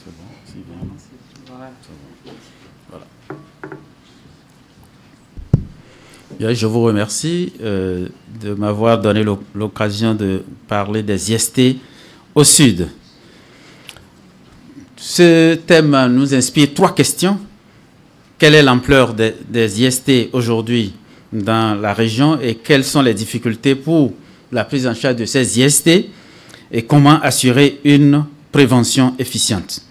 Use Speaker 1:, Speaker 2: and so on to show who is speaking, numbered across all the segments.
Speaker 1: C'est bon, c'est bien. Voilà. Bien, je vous remercie de m'avoir donné l'occasion de parler des IST au Sud. Ce thème nous inspire 3 questions. Quelle est l'ampleur des IST aujourd'hui dans la région et quelles sont les difficultés pour la prise en charge de ces IST et comment assurer une prévention efficiente.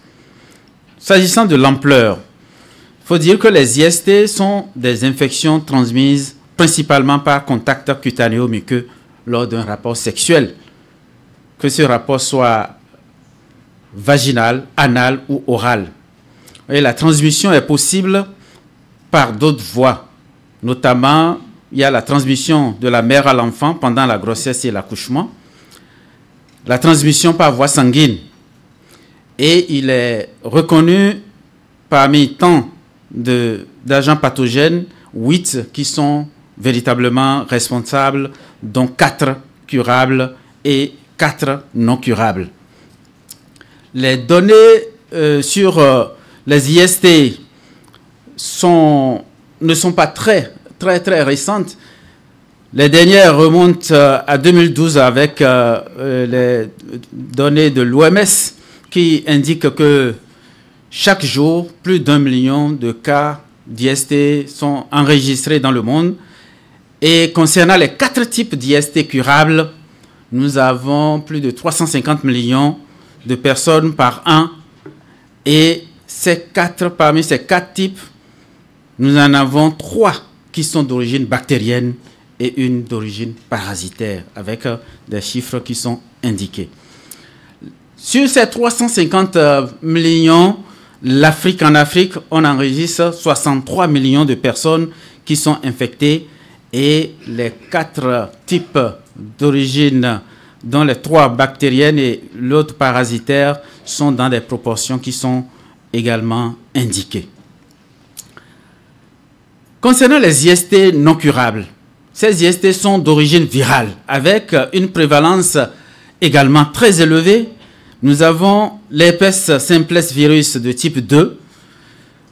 Speaker 1: S'agissant de l'ampleur, il faut dire que les IST sont des infections transmises principalement par contact cutanéo-muqueux lors d'un rapport sexuel, que ce rapport soit vaginal, anal ou oral. Et la transmission est possible par d'autres voies. Notamment, il y a la transmission de la mère à l'enfant pendant la grossesse et l'accouchement, la transmission par voie sanguine. Et il est reconnu parmi tant d'agents pathogènes, 8 qui sont véritablement responsables, dont 4 curables et 4 non curables. Les données sur les IST ne sont pas très récentes. Les dernières remontent à 2012 avec les données de l'OMS qui indiquent que chaque jour, plus d'1 million de cas d'IST sont enregistrés dans le monde. Et concernant les 4 types d'IST curables, nous avons plus de 350 millions de personnes par an. Et parmi ces 4 types, nous en avons 3 qui sont d'origine bactérienne et une d'origine parasitaire, avec des chiffres qui sont indiqués. Sur ces 350 millions, en Afrique, on enregistre 63 millions de personnes qui sont infectées et les 4 types d'origine, dont les 3 bactériennes et l'autre parasitaire, sont dans des proportions qui sont également indiquées. Concernant les IST non curables, ces IST sont d'origine virale, avec une prévalence également très élevée. Nous avons l'herpès simplex virus de type 2,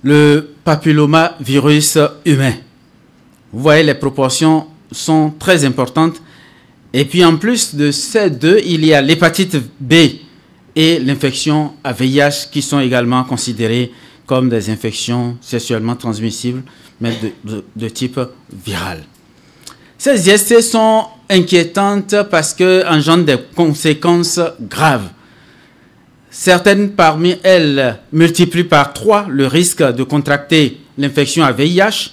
Speaker 1: le papillomavirus humain. Vous voyez, les proportions sont très importantes. Et puis en plus de ces 2, il y a l'hépatite B et l'infection à VIH qui sont également considérées comme des infections sexuellement transmissibles, mais de type viral. Ces IST sont inquiétantes parce qu'elles engendrent des conséquences graves. Certaines parmi elles multiplient par 3 le risque de contracter l'infection à VIH.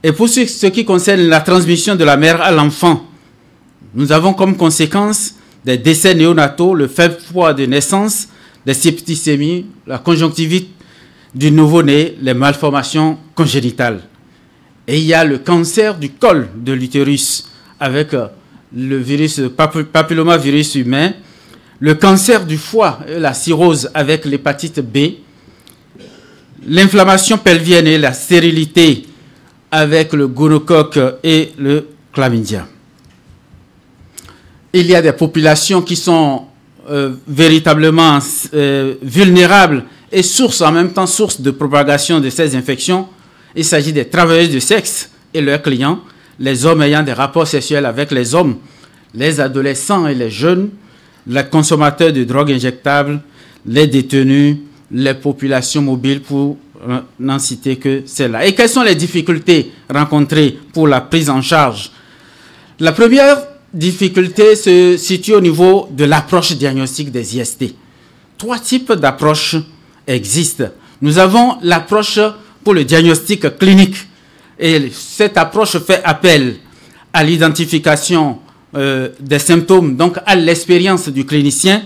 Speaker 1: Et pour ce qui concerne la transmission de la mère à l'enfant, nous avons comme conséquence des décès néonataux, le faible poids de naissance, des septicémies, la conjonctivite du nouveau-né, les malformations congénitales. Et il y a le cancer du col de l'utérus avec le virus papillomavirus humain, le cancer du foie, la cirrhose avec l'hépatite B, l'inflammation pelvienne et la stérilité avec le gonocoque et le chlamydia. Il y a des populations qui sont véritablement vulnérables et en même temps source de propagation de ces infections. Il s'agit des travailleurs du sexe et leurs clients, les hommes ayant des rapports sexuels avec les hommes, les adolescents et les jeunes, les consommateurs de drogues injectables, les détenus, les populations mobiles, pour n'en citer que celles-là. Et quelles sont les difficultés rencontrées pour la prise en charge? La première difficulté se situe au niveau de l'approche diagnostique des IST. 3 types d'approches existent. Nous avons l'approche pour le diagnostic clinique. Et cette approche fait appel à l'identification des symptômes, donc à l'expérience du clinicien.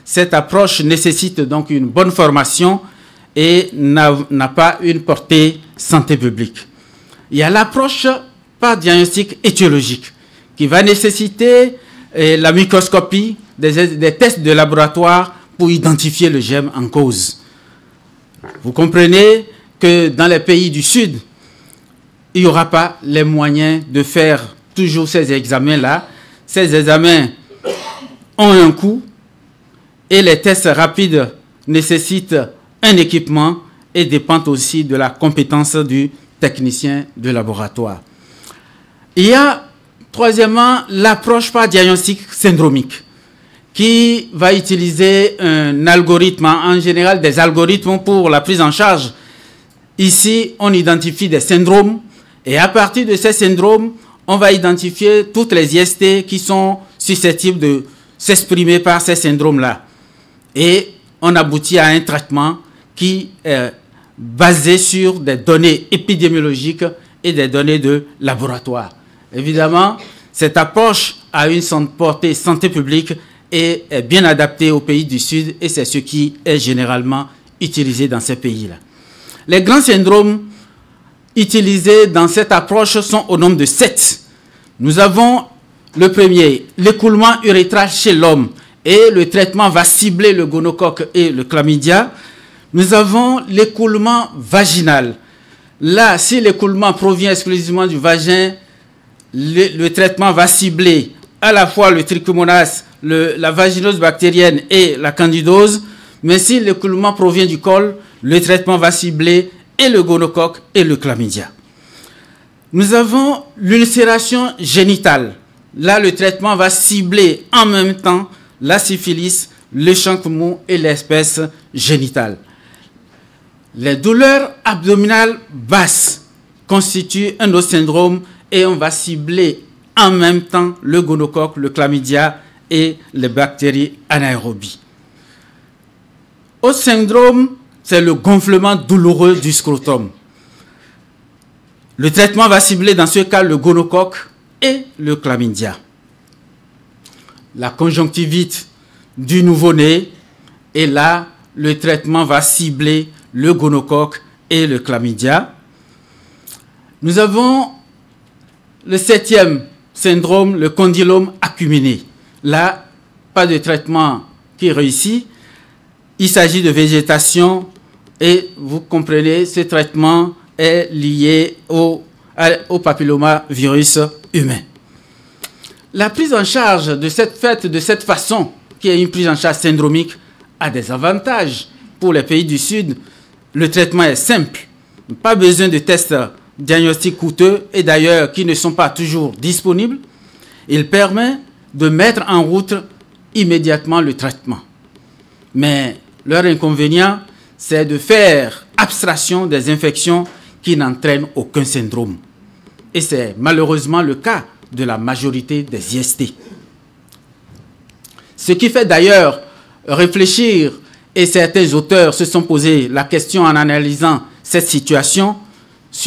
Speaker 1: Cette approche nécessite donc une bonne formation et n'a pas une portée santé publique. Il y a l'approche par diagnostic étiologique qui va nécessiter la microscopie, des tests de laboratoire pour identifier le germe en cause. Vous comprenez que dans les pays du Sud, il n'y aura pas les moyens de faire toujours ces examens-là. Ces examens ont un coût et les tests rapides nécessitent un équipement et dépendent aussi de la compétence du technicien de laboratoire. Il y a, troisièmement, l'approche par diagnostic syndromique, qui va utiliser un algorithme, en général des algorithmes pour la prise en charge. Ici, on identifie des syndromes, et à partir de ces syndromes, on va identifier toutes les IST qui sont susceptibles de s'exprimer par ces syndromes-là. Et on aboutit à un traitement qui est basé sur des données épidémiologiques et des données de laboratoire. Évidemment, cette approche a une portée santé publique et est bien adaptée aux pays du Sud, et c'est ce qui est généralement utilisé dans ces pays-là. Les grands syndromes utilisés dans cette approche sont au nombre de 7. Nous avons le premier, l'écoulement urétral chez l'homme, et le traitement va cibler le gonocoque et le chlamydia. Nous avons l'écoulement vaginal. Là, si l'écoulement provient exclusivement du vagin, le traitement va cibler à la fois le trichomonas, la vaginose bactérienne et la candidose, mais si l'écoulement provient du col, le traitement va cibler et le gonocoque et le chlamydia. Nous avons l'ulcération génitale. Là, le traitement va cibler en même temps la syphilis, le chancre mou et l'herpès génital. Les douleurs abdominales basses constituent un autre syndrome et on va cibler en même temps le gonocoque, le chlamydia et les bactéries anaérobies. Autre syndrome, c'est le gonflement douloureux du scrotum. Le traitement va cibler dans ce cas le gonocoque et le chlamydia. La conjonctivite du nouveau-né, et là, le traitement va cibler le gonocoque et le chlamydia. Nous avons le 7e syndrome, le condylome acuminé. Là, pas de traitement qui réussit. Il s'agit de végétation et vous comprenez, ce traitement est lié au papillomavirus humain. La prise en charge de cette façon, qui est une prise en charge syndromique, a des avantages. Pour les pays du Sud, le traitement est simple. Pas besoin de tests diagnostiques coûteux et d'ailleurs qui ne sont pas toujours disponibles. Il permet de mettre en route immédiatement le traitement. Mais leur inconvénient, c'est de faire abstraction des infections qui n'entraînent aucun syndrome. Et c'est malheureusement le cas de la majorité des IST. Ce qui fait d'ailleurs réfléchir, et certains auteurs se sont posé la question en analysant cette situation,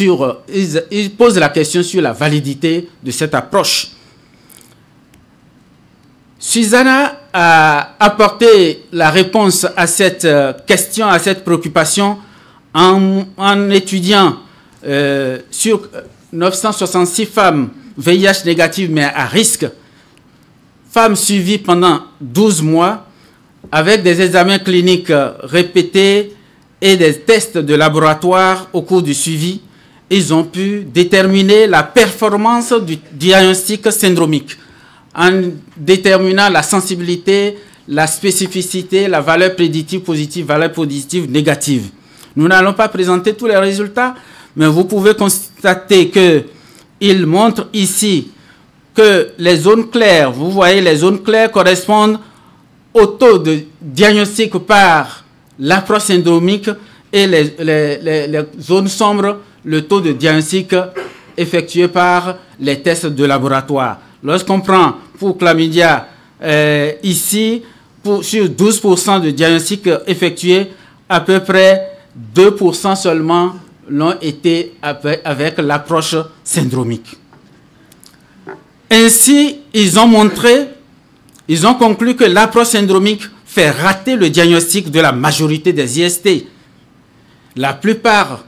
Speaker 1: ils posent la question sur la validité de cette approche. Susanna a apporté la réponse à cette question, à cette préoccupation, en étudiant sur 966 femmes VIH négatives mais à risque, femmes suivies pendant 12 mois, avec des examens cliniques répétés et des tests de laboratoire au cours du suivi. Ils ont pu déterminer la performance du diagnostic syndromique en déterminant la sensibilité, la spécificité, la valeur prédictive positive, valeur positive négative. Nous n'allons pas présenter tous les résultats, mais vous pouvez constater qu'ils montrent ici que les zones claires, vous voyez, les zones claires correspondent au taux de diagnostic par l'approche syndromique et les zones sombres, le taux de diagnostic effectué par les tests de laboratoire. Lorsqu'on prend pour chlamydia, ici, sur 12% de diagnostic effectués, à peu près 2% seulement l'ont été avec l'approche syndromique. Ainsi, ils ont conclu que l'approche syndromique fait rater le diagnostic de la majorité des IST. La plupart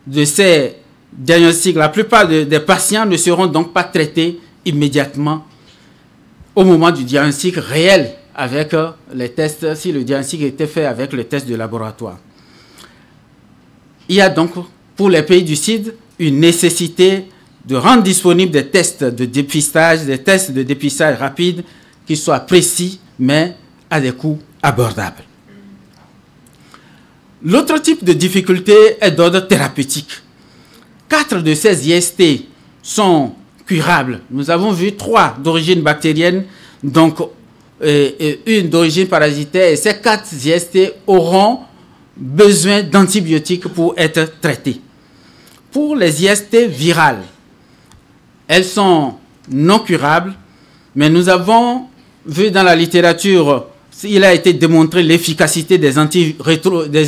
Speaker 1: de ces diagnostics, la plupart des patients ne seront donc pas traités immédiatement au moment du diagnostic réel avec les tests, si le diagnostic était fait avec les tests de laboratoire. Il y a donc, pour les pays du Sud, une nécessité de rendre disponibles des tests de dépistage rapides qui soient précis, mais à des coûts abordables. L'autre type de difficulté est d'ordre thérapeutique. 4 de ces IST sont curables. Nous avons vu 3 d'origine bactérienne, donc une d'origine parasitaire, et ces 4 IST auront besoin d'antibiotiques pour être traités. Pour les IST virales, elles sont non curables, mais nous avons vu dans la littérature, il a été démontré l'efficacité des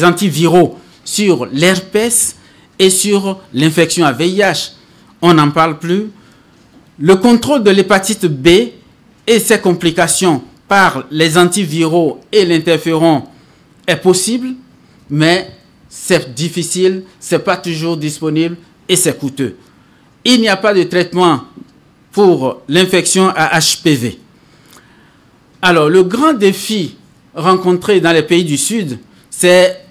Speaker 1: antiviraux sur l'herpès et sur l'infection à VIH. On n'en parle plus. Le contrôle de l'hépatite B et ses complications par les antiviraux et l'interféron est possible, mais c'est difficile, c'est pas toujours disponible et c'est coûteux. Il n'y a pas de traitement pour l'infection à HPV. Alors, le grand défi rencontré dans les pays du Sud, c'est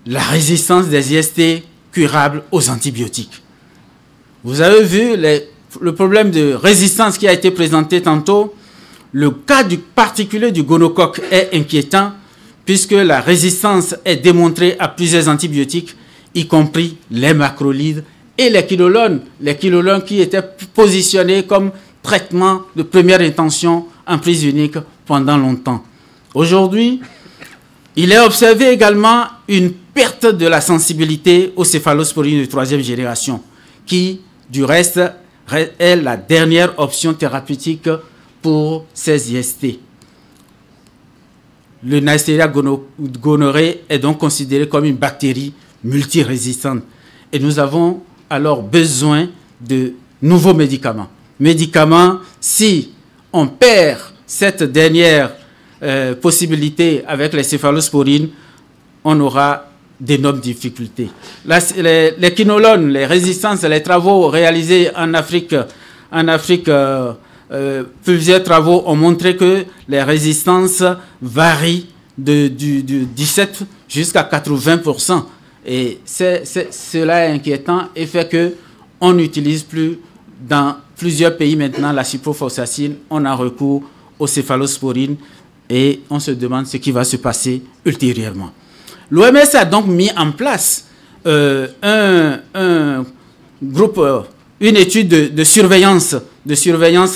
Speaker 1: la résistance des IST curables aux antibiotiques. Vous avez vu le problème de résistance qui a été présenté tantôt. Le cas particulier du gonocoque est inquiétant puisque la résistance est démontrée à plusieurs antibiotiques, y compris les macrolides et les quinolones qui étaient positionnés comme traitement de première intention en prise unique pendant longtemps. Aujourd'hui, il est observé également une perte de la sensibilité aux céphalosporines de 3e génération, qui, du reste, est la dernière option thérapeutique pour ces IST. Le Neisseria gonorrhoeae est donc considéré comme une bactérie multirésistante. Et nous avons alors besoin de nouveaux médicaments. Médicaments, si on perd cette dernière possibilité avec les céphalosporines, on aura d'énormes difficultés. Les quinolones, les résistances, les travaux réalisés en Afrique, plusieurs travaux ont montré que les résistances varient du 17 jusqu'à 80%. Et cela est inquiétant et fait qu'on n'utilise plus dans plusieurs pays maintenant la ciprofloxacine. On a recours aux céphalosporines et on se demande ce qui va se passer ultérieurement. L'OMS a donc mis en place un groupe, une étude de surveillance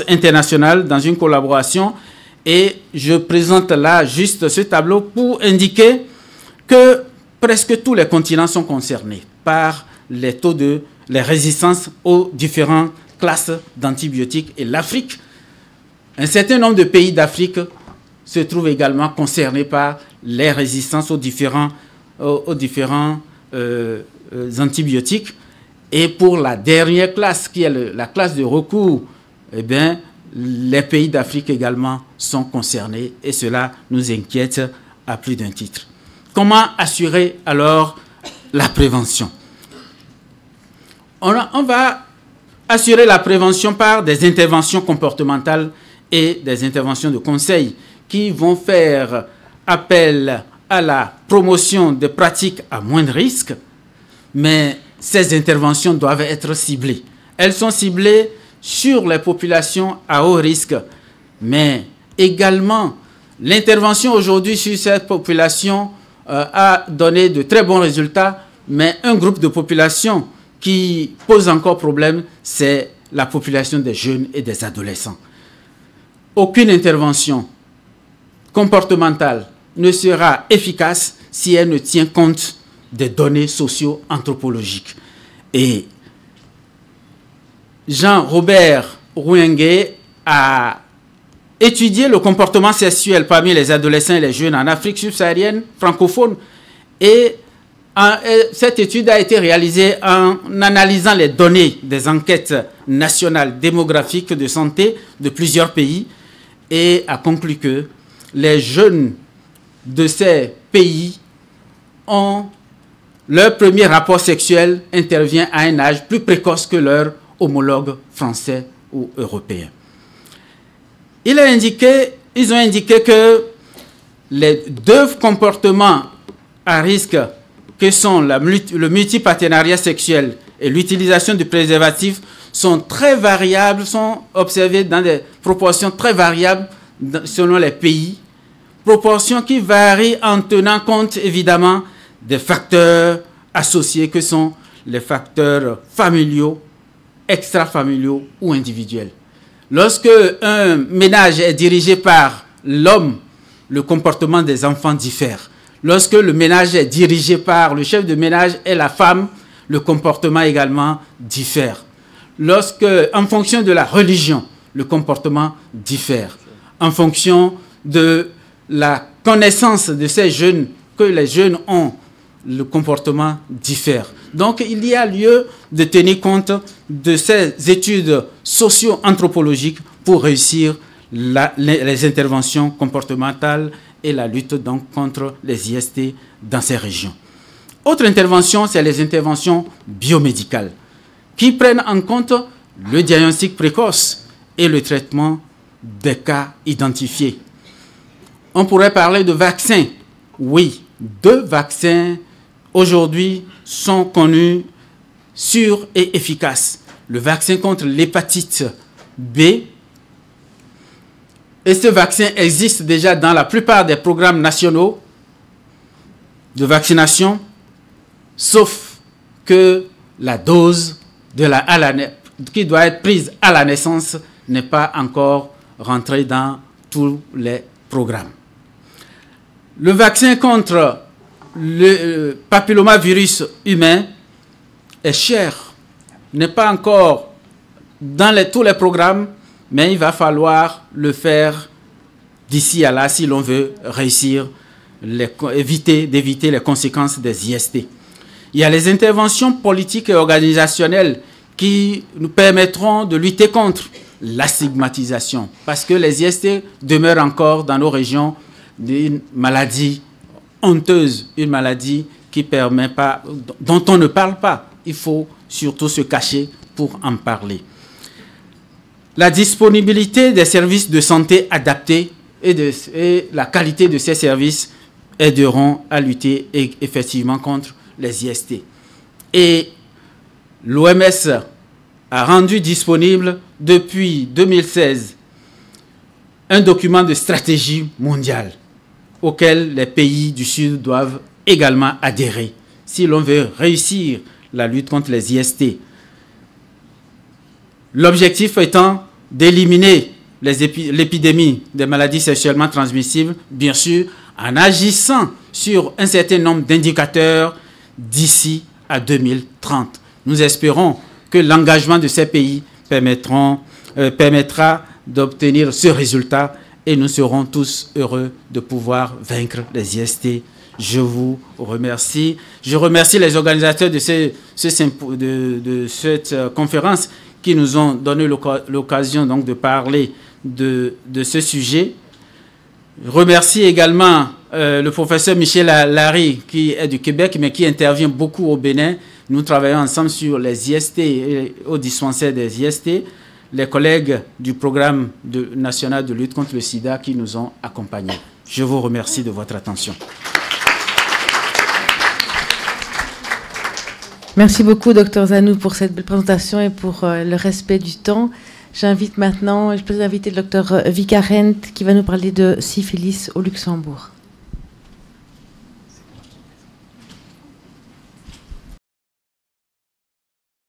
Speaker 1: internationale dans une collaboration, et je présente là juste ce tableau pour indiquer que presque tous les continents sont concernés par les taux de les résistances aux différentes classes d'antibiotiques, et l'Afrique, un certain nombre de pays d'Afrique se trouvent également concernés par les résistances aux différents antibiotiques. Et pour la dernière classe, qui est la classe de recours, eh bien, les pays d'Afrique également sont concernés, et cela nous inquiète à plus d'un titre. Comment assurer alors la prévention? On va assurer la prévention par des interventions comportementales et des interventions de conseil qui vont faire appel à la promotion de pratiques à moindre risque, mais ces interventions doivent être ciblées. Elles sont ciblées sur les populations à haut risque, mais également l'intervention aujourd'hui sur cette population a donné de très bons résultats, mais un groupe de population qui pose encore problème, c'est la population des jeunes et des adolescents. Aucune intervention comportementale ne sera efficace si elle ne tient compte des données socio-anthropologiques. Et Jean-Robert Ruenge a étudié le comportement sexuel parmi les adolescents et les jeunes en Afrique subsaharienne francophone, et cette étude a été réalisée en analysant les données des enquêtes nationales démographiques de santé de plusieurs pays, et a conclu que les jeunes de ces pays ont leur premier rapport sexuel intervient à un âge plus précoce que leurs homologues français ou européens. Ils ont indiqué que les deux comportements à risque que sont le multipartenariat sexuel et l'utilisation du préservatif sont très variables, sont observés dans des proportions très variables selon les pays, proportions qui varient en tenant compte évidemment des facteurs associés que sont les facteurs familiaux, extrafamiliaux ou individuels. Lorsque un ménage est dirigé par l'homme, le comportement des enfants diffère. Lorsque le ménage est dirigé par le chef de ménage et la femme, le comportement également diffère. Lorsque, en fonction de la religion, le comportement diffère. En fonction de la connaissance de ces jeunes, que les jeunes ont, le comportement diffère. Donc, il y a lieu de tenir compte de ces études socio-anthropologiques pour réussir les interventions comportementales et la lutte donc contre les IST dans ces régions. Autre intervention, c'est les interventions biomédicales qui prennent en compte le diagnostic précoce et le traitement des cas identifiés. On pourrait parler de vaccins. Oui, 2 vaccins aujourd'hui sont connus, sûrs et efficaces. Le vaccin contre l'hépatite B. Et ce vaccin existe déjà dans la plupart des programmes nationaux de vaccination, sauf que la dose qui doit être prise à la naissance n'est pas encore rentrée dans tous les programmes. Le vaccin contre le papillomavirus humain est cher, n'est pas encore dans tous les programmes, mais il va falloir le faire d'ici à là si l'on veut réussir, d'éviter les conséquences des IST. Il y a les interventions politiques et organisationnelles qui nous permettront de lutter contre la stigmatisation, parce que les IST demeurent encore dans nos régions une maladie honteuse, une maladie qui permet pas, dont on ne parle pas. Il faut surtout se cacher pour en parler. La disponibilité des services de santé adaptés et la qualité de ces services aideront à lutter effectivement contre les IST. Et l'OMS a rendu disponible depuis 2016 un document de stratégie mondiale auquel les pays du Sud doivent également adhérer si l'on veut réussir la lutte contre les IST. L'objectif étant d'éliminer l'épidémie des maladies sexuellement transmissibles, bien sûr, en agissant sur un certain nombre d'indicateurs d'ici à 2030. Nous espérons que l'engagement de ces pays permettra d'obtenir ce résultat et nous serons tous heureux de pouvoir vaincre les IST. Je vous remercie. Je remercie les organisateurs de cette conférence qui nous ont donné l'occasion donc de parler de ce sujet. Je remercie également le professeur Michel Larry qui est du Québec mais qui intervient beaucoup au Bénin. Nous travaillons ensemble sur les IST et au dispensaire des IST. Les collègues du programme national de lutte contre le sida qui nous ont accompagnés. Je vous remercie de votre attention.
Speaker 2: Merci beaucoup, Dr Zanou, pour cette belle présentation et pour le respect du temps. J'invite maintenant, je peux inviter le Dr Vikarent qui va nous parler de syphilis au Luxembourg.